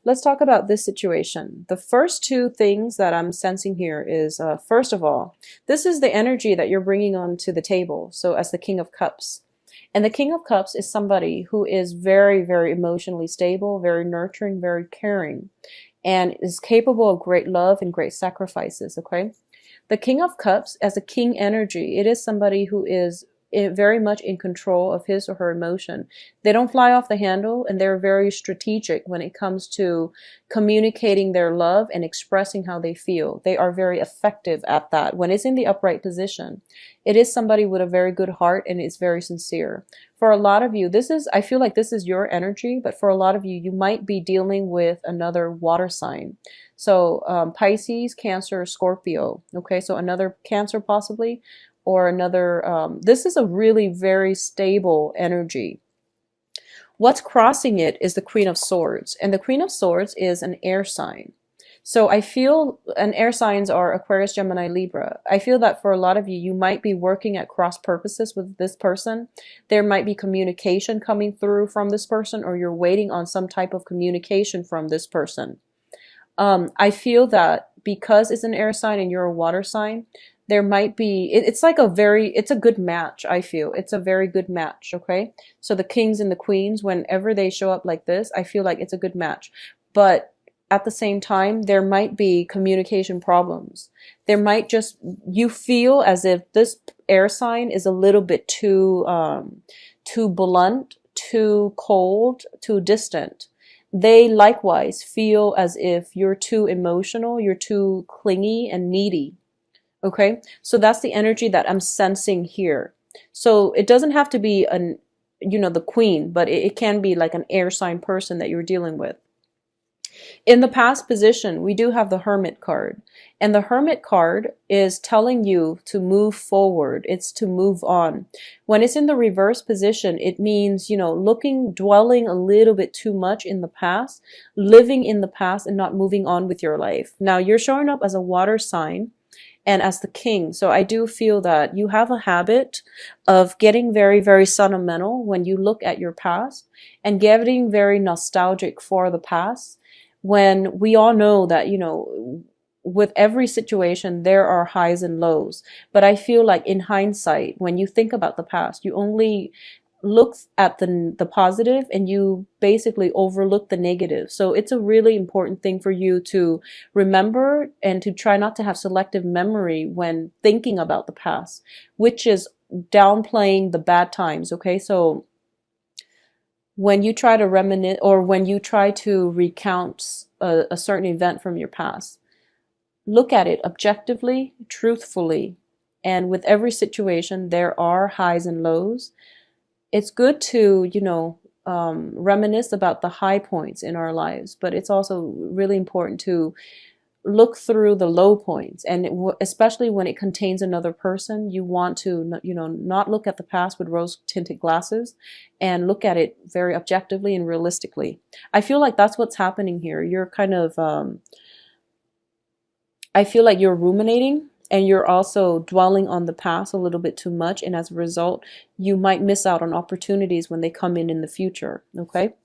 Let's talk about this situation. The first two things that I'm sensing here is, first of all, this is the energy that you're bringing onto the table. So as the King of Cups. And the King of Cups is somebody who is very, very emotionally stable, very nurturing, very caring, and is capable of great love and great sacrifices, okay? The King of Cups, as a king energy, it is somebody who is very much in control of his or her emotion. They don't fly off the handle, and they're very strategic when it comes to communicating their love and expressing how they feel. They are very effective at that. When it's in the upright position, it is somebody with a very good heart and is very sincere. For a lot of you, I feel like this is your energy, but for a lot of you, you might be dealing with another water sign. So Pisces, Cancer, Scorpio. Okay, so another Cancer possibly, or another, this is a really very stable energy. What's crossing it is the Queen of Swords, and the Queen of Swords is an air sign. So I feel, and air signs are Aquarius, Gemini, Libra. I feel that for a lot of you, you might be working at cross purposes with this person. There might be communication coming through from this person, or you're waiting on some type of communication from this person. I feel that because it's an air sign and you're a water sign, there might be, it's like it's a good match. I feel it's a very good match. Okay. So the kings and the queens, whenever they show up like this, I feel like it's a good match. But at the same time, there might be communication problems. There might just, you feel as if this air sign is a little bit too blunt, too cold, too distant. They likewise feel as if you're too emotional, you're too clingy and needy. Okay, so that's the energy that I'm sensing here. So it doesn't have to be the queen, but it can be like an air sign person that you're dealing with. In the past position, we do have the Hermit card. And the Hermit card is telling you to move forward. It's to move on. When it's in the reverse position, it means, dwelling a little bit too much in the past, living in the past and not moving on with your life. Now, you're showing up as a water sign and as the king. So I do feel that you have a habit of getting very, very sentimental when you look at your past and getting very nostalgic for the past, when we all know that, with every situation, there are highs and lows. But I feel like in hindsight, when you think about the past, you only look at the positive and you basically overlook the negative. So it's a really important thing for you to remember and to try not to have selective memory when thinking about the past, which is downplaying the bad times. Okay, so when you try to reminisce, or when you try to recount a certain event from your past, look at it objectively, truthfully, and with every situation, there are highs and lows. It's good to, reminisce about the high points in our lives, but it's also really important to look through the low points. And especially when it contains another person, you want to, not look at the past with rose-tinted glasses and look at it very objectively and realistically. I feel like that's what's happening here. You're kind of, I feel like you're ruminating, and you're also dwelling on the past a little bit too much. And as a result, you might miss out on opportunities when they come in the future. Okay.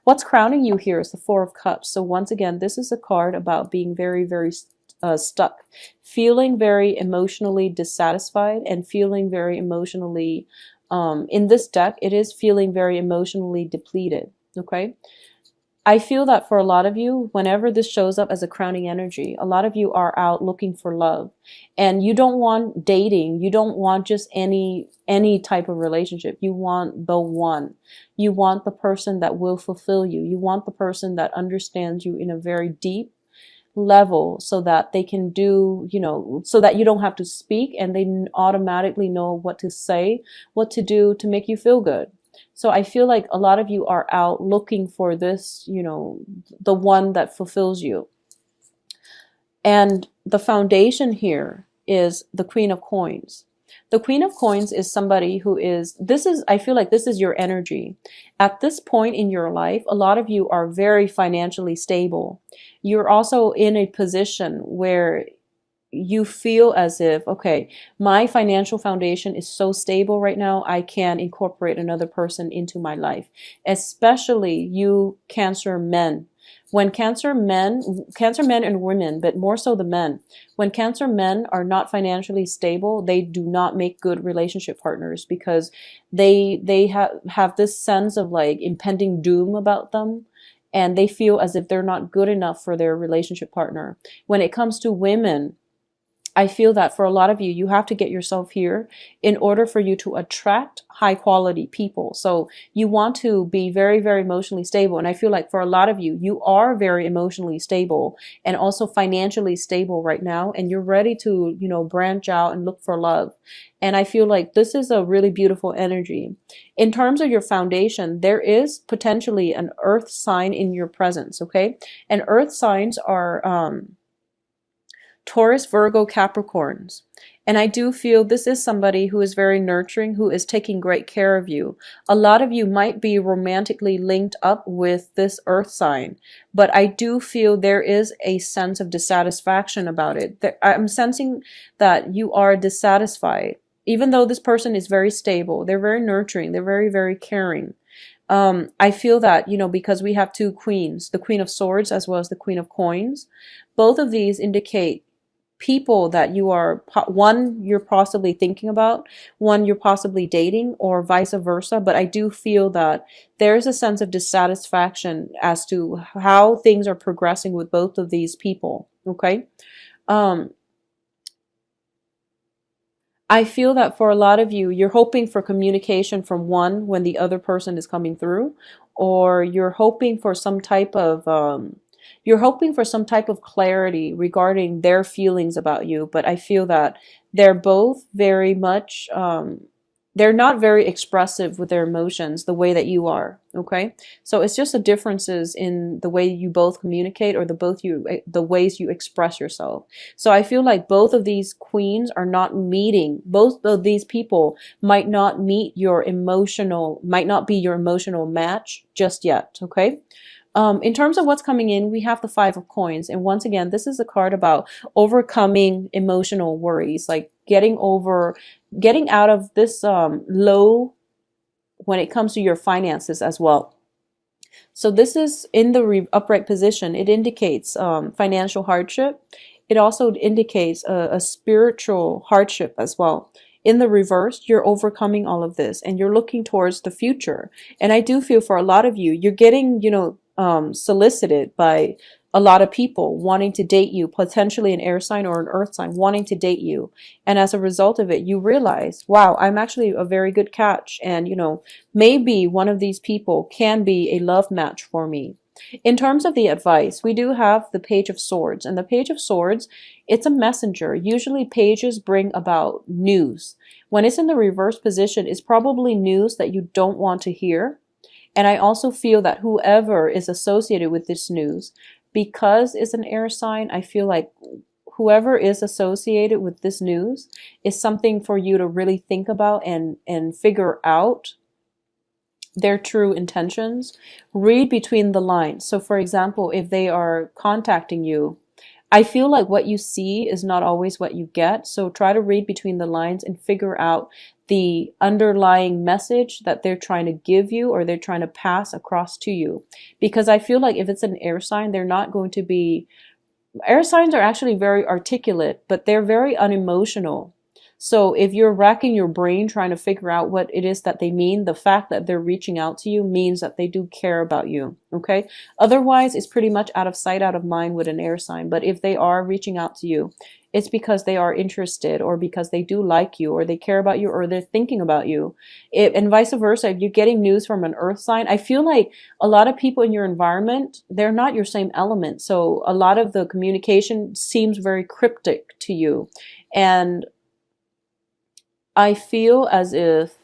What's crowning you here is the Four of Cups. So once again, this is a card about being very, very stuck, feeling very emotionally dissatisfied, and feeling very emotionally, in this deck, it is feeling very emotionally depleted. Okay. I feel that for a lot of you, whenever this shows up as a crowning energy, a lot of you are out looking for love, and you don't want dating. You don't want just any type of relationship. You want the one. You want the person that will fulfill you. You want the person that understands you in a very deep level, so that they can do, so that you don't have to speak and they automatically know what to say, what to do to make you feel good. So I feel like a lot of you are out looking for this, the one that fulfills you. And the foundation here is the Queen of Coins. The Queen of Coins is somebody who I feel like this is your energy. At this point in your life, a lot of you are very financially stable. You're also in a position where you feel as if, okay, my financial foundation is so stable right now, I can incorporate another person into my life. Especially you Cancer men. When Cancer men and women, but more so the men, when Cancer men are not financially stable, they do not make good relationship partners because they have this sense of like impending doom about them, and they feel as if they're not good enough for their relationship partner. When it comes to women, I feel that for a lot of you, you have to get yourself here in order for you to attract high quality people. So you want to be very, very emotionally stable. And I feel like for a lot of you, you are very emotionally stable and also financially stable right now. And you're ready to, branch out and look for love. And I feel like this is a really beautiful energy. In terms of your foundation, there is potentially an earth sign in your presence. Okay. And earth signs are, Taurus, Virgo, Capricorns. And I do feel this is somebody who is very nurturing, who is taking great care of you. A lot of you might be romantically linked up with this earth sign, but I do feel there is a sense of dissatisfaction about it. I'm sensing that you are dissatisfied. Even though this person is very stable, they're very nurturing, they're very, very caring. I feel that, because we have two queens, the Queen of Swords as well as the Queen of Coins, both of these indicate people that you are, one you're possibly thinking about, one you're possibly dating, or vice versa. But I do feel that there's a sense of dissatisfaction as to how things are progressing with both of these people. Okay. I feel that for a lot of you, you're hoping for communication from one when the other person is coming through, or you're hoping for some type of clarity regarding their feelings about you. But I feel that they're both very much, they're not very expressive with their emotions the way that you are. Okay. So it's just the differences in the way you both communicate, or the ways you express yourself. So I feel like both of these queens are not meeting, both of these people might not be your emotional match just yet. Okay. In terms of what's coming in, we have the Five of Coins. And once again, this is a card about overcoming emotional worries, like getting out of this low when it comes to your finances as well. So this is in the upright position. It indicates financial hardship. It also indicates a spiritual hardship as well. In the reverse, you're overcoming all of this and you're looking towards the future. And I do feel for a lot of you, you're getting, solicited by a lot of people wanting to date you, potentially an air sign or an earth sign wanting to date you. And as a result of it, you realize, wow, I'm actually a very good catch. And, maybe one of these people can be a love match for me. In terms of the advice, we do have the Page of Swords. And the Page of Swords, it's a messenger. Usually pages bring about news. When it's in the reverse position, it's probably news that you don't want to hear. And I also feel that whoever is associated with this news, because it's an air sign, I feel like whoever is associated with this news is something for you to really think about and figure out their true intentions. Read between the lines. So for example, if they are contacting you, I feel like what you see is not always what you get. So try to read between the lines and figure out the underlying message that they're trying to give you or they're trying to pass across to you. Because I feel like if it's an air sign, they're not going to be, air signs are actually very articulate, but they're very unemotional. So if you're racking your brain trying to figure out what it is that they mean, the fact that they're reaching out to you means that they do care about you. Okay. Otherwise, it's pretty much out of sight, out of mind with an air sign. But if they are reaching out to you, it's because they are interested or because they do like you or they care about you or they're thinking about you. And vice versa, if you're getting news from an earth sign, I feel like a lot of people in your environment, they're not your same element. So a lot of the communication seems very cryptic to you. And I feel as if,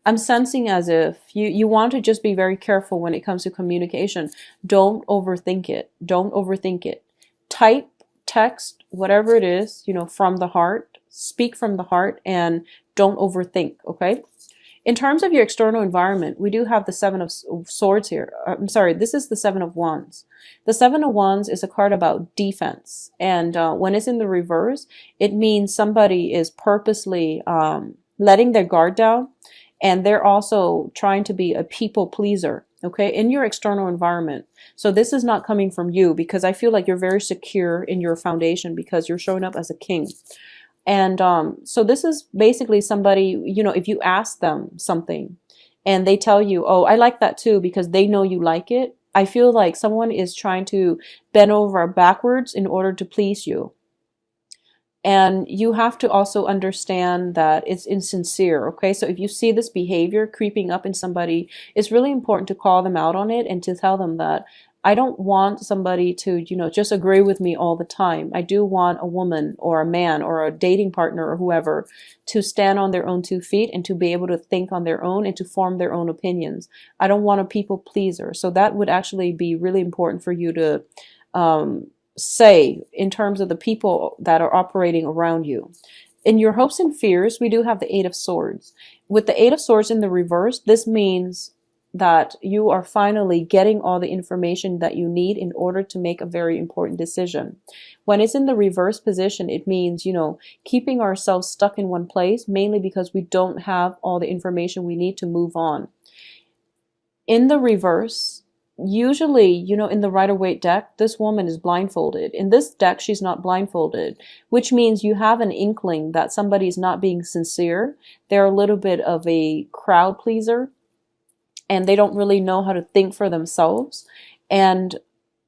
I'm sensing as if you want to just be very careful when it comes to communication. Don't overthink it. Don't overthink it. Type, text, whatever it is, from the heart. Speak from the heart and don't overthink, okay? In terms of your external environment, we do have the Seven of Swords here. I'm sorry, this is the Seven of Wands. The Seven of Wands is a card about defense. And when it's in the reverse, it means somebody is purposely letting their guard down. And they're also trying to be a people pleaser. okay, in your external environment. So this is not coming from you, because I feel like you're very secure in your foundation because you're showing up as a king. And so this is basically somebody, if you ask them something and they tell you, oh, I like that too, because they know you like it. I feel like someone is trying to bend over backwards in order to please you. And you have to also understand that it's insincere, okay? So if you see this behavior creeping up in somebody, it's really important to call them out on it and to tell them that I don't want somebody to, just agree with me all the time. I do want a woman or a man or a dating partner or whoever to stand on their own 2 feet and to be able to think on their own and to form their own opinions. I don't want a people pleaser. So that would actually be really important for you to say in terms of the people that are operating around you. In your hopes and fears, we do have the Eight of Swords. With the Eight of Swords in the reverse, this means that you are finally getting all the information that you need in order to make a very important decision. When it's in the reverse position, it means, keeping ourselves stuck in one place, mainly because we don't have all the information we need to move on. In the reverse, usually, in the Rider-Waite deck, this woman is blindfolded. In this deck, she's not blindfolded, which means you have an inkling that somebody's not being sincere. They're a little bit of a crowd pleaser, and they don't really know how to think for themselves. And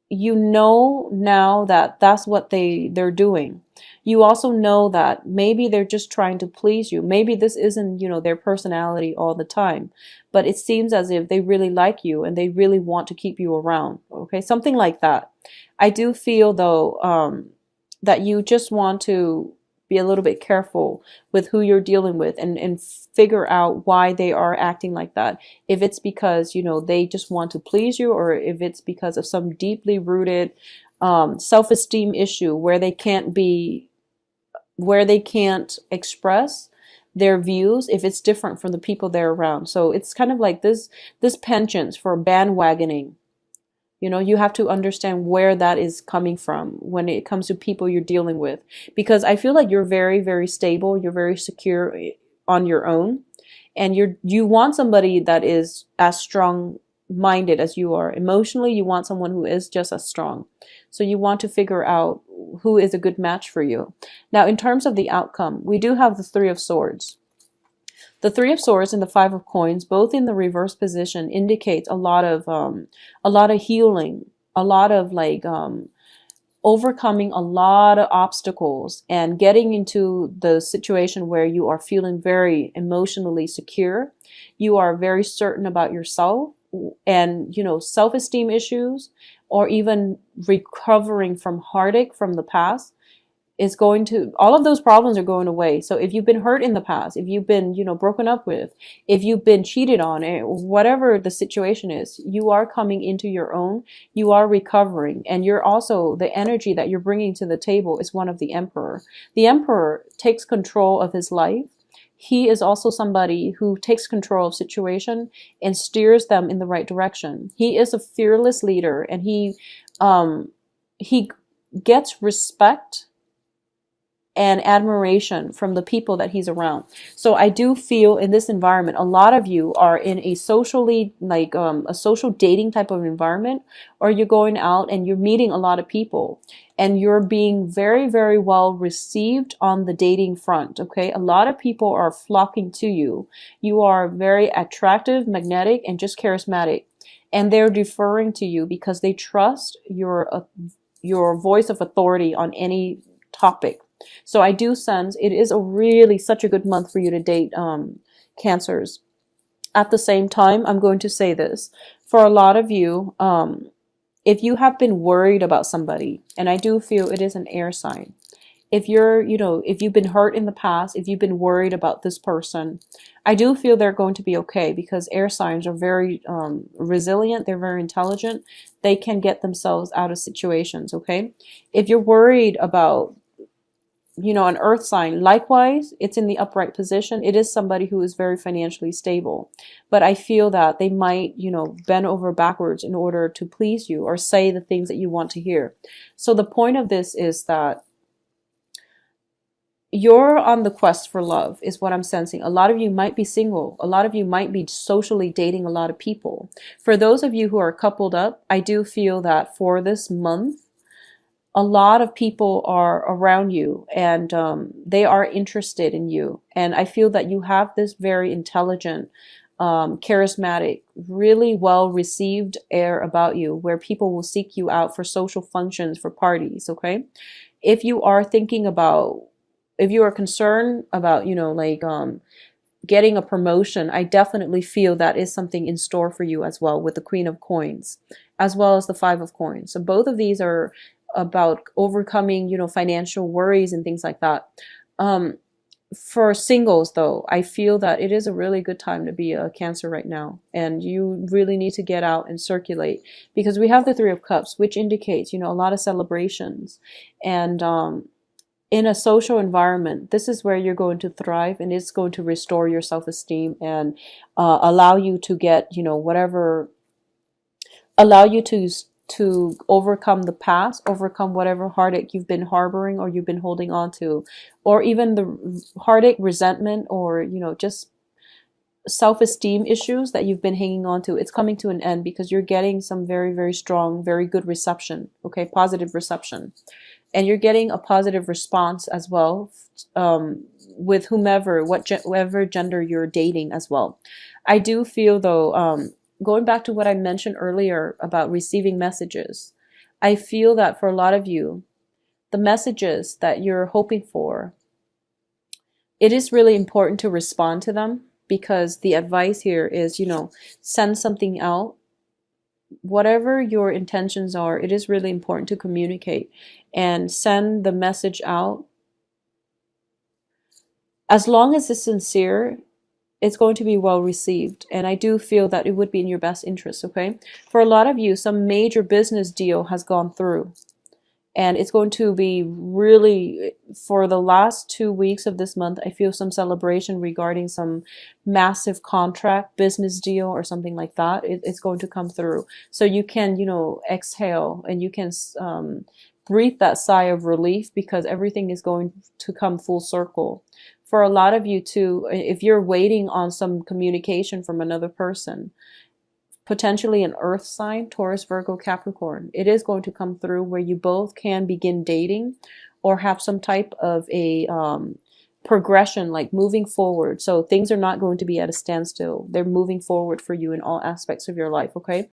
now that that's what they're doing. You also know that maybe they're just trying to please you. Maybe this isn't, their personality all the time, but it seems as if they really like you and they really want to keep you around. Okay, something like that. I do feel though that you just want to be a little bit careful with who you're dealing with and figure out why they are acting like that. If it's because, they just want to please you, or if it's because of some deeply rooted self-esteem issue where they can't express their views if it's different from the people they're around. So it's kind of like this penchant for bandwagoning. You have to understand where that is coming from when it comes to people you're dealing with. Because I feel like you're very, very stable. You're very secure on your own. And you want somebody that is as strong-minded as you are. Emotionally, you want someone who is just as strong. So you want to figure out who is a good match for you. Now, in terms of the outcome, we do have the Three of Swords. The Three of Swords and the Five of Coins, both in the reverse position, indicates a lot of healing, a lot of overcoming a lot of obstacles and getting into the situation where you are feeling very emotionally secure. You are very certain about yourself and, self-esteem issues, or even recovering from heartache from the past. All of those problems are going away. So if you've been hurt in the past, if you've been, broken up with, if you've been cheated on, whatever the situation is, you are coming into your own, you are recovering, and you're also, the energy that you're bringing to the table is one of the Emperor. The Emperor takes control of his life. He is also somebody who takes control of situation and steers them in the right direction. He is a fearless leader, and he gets respect and admiration from the people that he's around. So I do feel in this environment, a lot of you are in a socially, a social dating type of environment, or you're going out and you're meeting a lot of people and you're being very, very well received on the dating front. Okay. A lot of people are flocking to you. You are very attractive, magnetic, and just charismatic. And they're deferring to you because they trust your voice of authority on any topic. So I do sense it is such a good month for you to date Cancers. At the same time, I'm going to say this. For a lot of you, if you have been worried about somebody, and I do feel it is an air sign. If if you've been hurt in the past, if you've been worried about this person, I do feel they're going to be okay, because air signs are very resilient. They're very intelligent. They can get themselves out of situations, okay? If you're worried about an earth sign, likewise, it's in the upright position. It is somebody who is very financially stable. But I feel that they might, bend over backwards in order to please you or say the things that you want to hear. So the point of this is that, you're on the quest for love is what I'm sensing. A lot of you might be single. A lot of you might be socially dating a lot of people. For those of you who are coupled up, I do feel that for this month, a lot of people are around you, and they are interested in you. And I feel that you have this very intelligent, charismatic, really well received air about you, where people will seek you out for social functions, for parties. Okay. If you are thinking about, if you are concerned about, like getting a promotion, I definitely feel that is something in store for you as well, with the Queen of Coins, as well as the Five of Coins. So both of these are about overcoming, financial worries and things like that. For singles, though, I feel that it is a really good time to be a Cancer right now, and you really need to get out and circulate, because we have the Three of Cups, which indicates, a lot of celebrations, and in a social environment, this is where you're going to thrive, and it's going to restore your self-esteem and allow you to get, whatever, allow you to overcome the past, overcome whatever heartache you've been harboring or you've been holding on to, or even the heartache, resentment, or, just self-esteem issues that you've been hanging on to. It's coming to an end because you're getting some very, very strong, very good reception, okay, positive reception. And you're getting a positive response as well, with whomever, whatever gender you're dating as well. I do feel, though, going back to what I mentioned earlier about receiving messages, I feel that for a lot of you, the messages that you're hoping for, it is really important to respond to them, because the advice here is, send something out. Whatever your intentions are, it is really important to communicate and send the message out. As long as it's sincere, it's going to be well received. And I do feel that it would be in your best interest, okay? For a lot of you, some major business deal has gone through. And it's going to be really, for the last 2 weeks of this month, I feel some celebration regarding some massive contract, business deal, or something like that. It's going to come through. So you can, exhale, and you can breathe that sigh of relief, because everything is going to come full circle. For a lot of you too, if you're waiting on some communication from another person, potentially an earth sign, Taurus, Virgo, Capricorn, it is going to come through where you both can begin dating or have some type of a progression, like moving forward. So things are not going to be at a standstill. They're moving forward for you in all aspects of your life, okay?